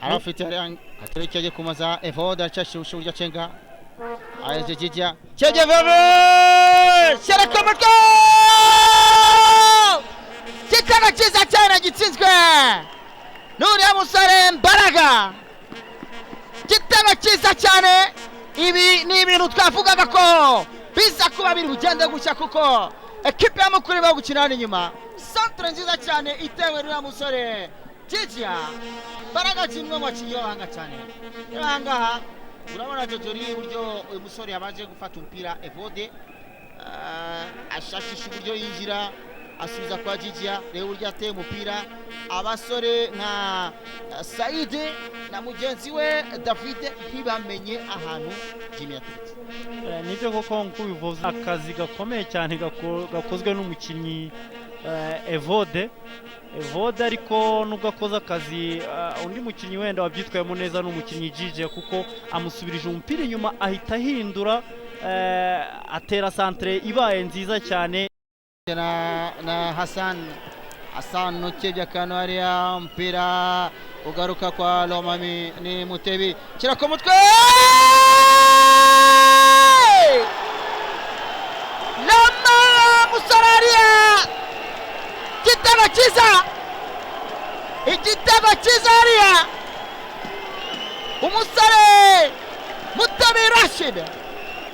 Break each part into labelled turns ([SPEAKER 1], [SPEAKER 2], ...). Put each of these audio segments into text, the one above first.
[SPEAKER 1] arafite aterekeje kumaza Evode aracashusha urya cenga aje jijya cyeje veve sharakomako kitana cyiza cyane gitsinzwe nuriya musore Mbaraga kitana cyiza cyane ibi ni ibintu twavugaga ko biza kuba biri bugende gushya kuko ekipe ya Mukura iba gukinana inyuma centre nziza cyane itewe nuriya musore Jijia Mbaraga kimwe mu bakinnyi b'abahanga cyane ahangaha urabona Jojori uburyo uyu musore yabaje gufata umupira Evode ashakisha uburyo yinjira asubiza kwa Jijia rero uburyo ateye umupira abasore nka Saide na mugenzi we David ntibamenye ahantu Jimmy yaturutse.
[SPEAKER 2] Nibyo koko nkubivuze akazi gakomeye cyane gakozwe n'umukinnyi Evode ariko nubwo akoze akazi undi mukinnyi wenda wabyitwayemo neza n'umukinnyi Jijia kuko amusubirije umupira inyuma ahita ahindura atera centre ibaye nziza cyane
[SPEAKER 1] na Hassan nukebya kano hariya mpira ugaruka kwa Lomami ni Mutebi kira ku mutwe Loma Musararia kitaba cyiza igitego cyiza hariya umusore Mutebi Rashid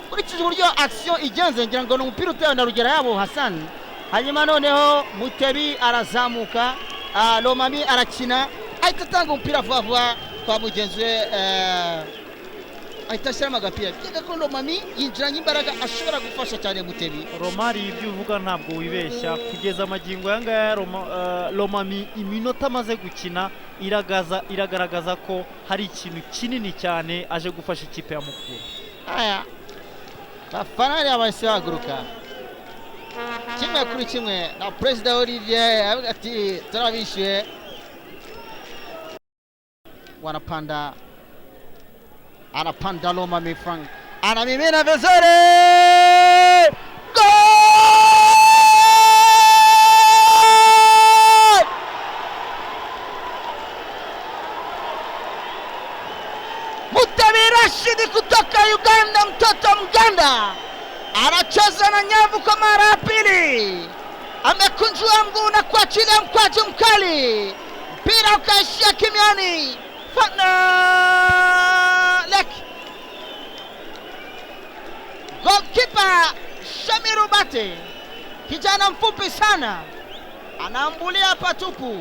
[SPEAKER 1] kurikije uburyo action igenze ngira ngo n'umupira utewe na Rugera yabo Hassan hanyuma noneho Mutebi arazamuka Lomami arakina ahita atanga umupira vuba kwa mugenzi we ahita ashyiramo agapira kiga ko Lomami yinjiranye imbaraga ashobora gufasha cyane Mutebi.
[SPEAKER 2] Romari ibyo uvuga ntabwo wibeshya kugeza amagingo yangaya Lomami iminota amaze gukina iragaragaza ko hari ikintu kinini cyane aje gufasha ikipe ya Mukura.
[SPEAKER 1] Aya bafanari abahise bahaguruka kimwe kuri kimwe na Perezida Olivier avuga ati turabishyuye anapanda Lomami Frank anamimina vizuri goal Mutebi Rashid kutoka Uganda mtoto Mganda anacheza na nyavu kwa mara ya pili amekunjua mguu na kuachilia mkwaju mkali mpira ukaishia kimiani Lek goalkeeper Shamiru Bate kijana mfupi sana anaambulia patupu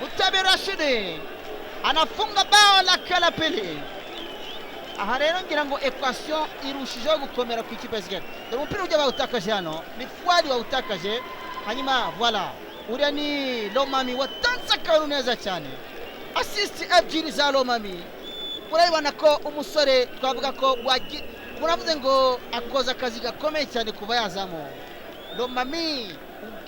[SPEAKER 1] Mutebi Rashid anafunga bao la pili. Aha rero ngira ngo equation irushijeho gukomera ku ikipe zigera dore umupira ujya bawutakaje hano ni Fuadi wawutakaje hanyuma voilà uriya ni Lomami watanze akaru neza cyane assist ebyiri za Lomami urabona ko umusore twavuga ko muravuze ngo akoza akazi gakomeye cyane kuba yazamo Lomami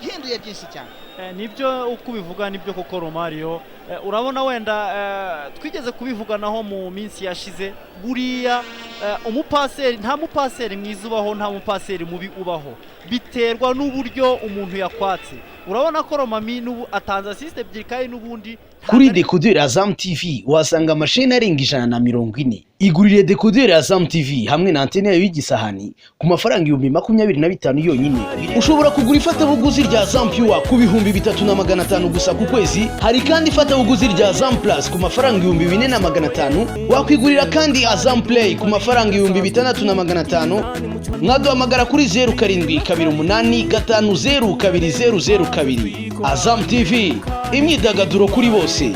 [SPEAKER 1] uhinduye byinshi cyane.
[SPEAKER 2] Nibyo uko ubivuga nibyo koko Romario urabona wenda twigeze kubivuganaho mu minsi yashize buriya umupaseri nta mupaseri mwiza ubaho nta mupaseri mubi ubaho biterwa n'uburyo umuntu yakwatse urabona ko Lomami n'ubu atanze assist ebyiri kandi n'ubundi
[SPEAKER 3] kuri decoder Azam TV wasanga mashine arenga 140 igurire decoder Azam TV hamwe na antene yayo y'igisahani ku mafaranga 25,000 yonyine ushobora kugura ifatabuguzi rya Azam Pure ku 3,500 gusa ku kwezi hari kandi ifatabuguzi rya Azam Plus ku mafaranga 4,500 wakwigurira kandi Azam Play ku mafaranga 6,500 mwaduhamagara kuri 0728502002 Azam TV imyidagaduro kuri bose.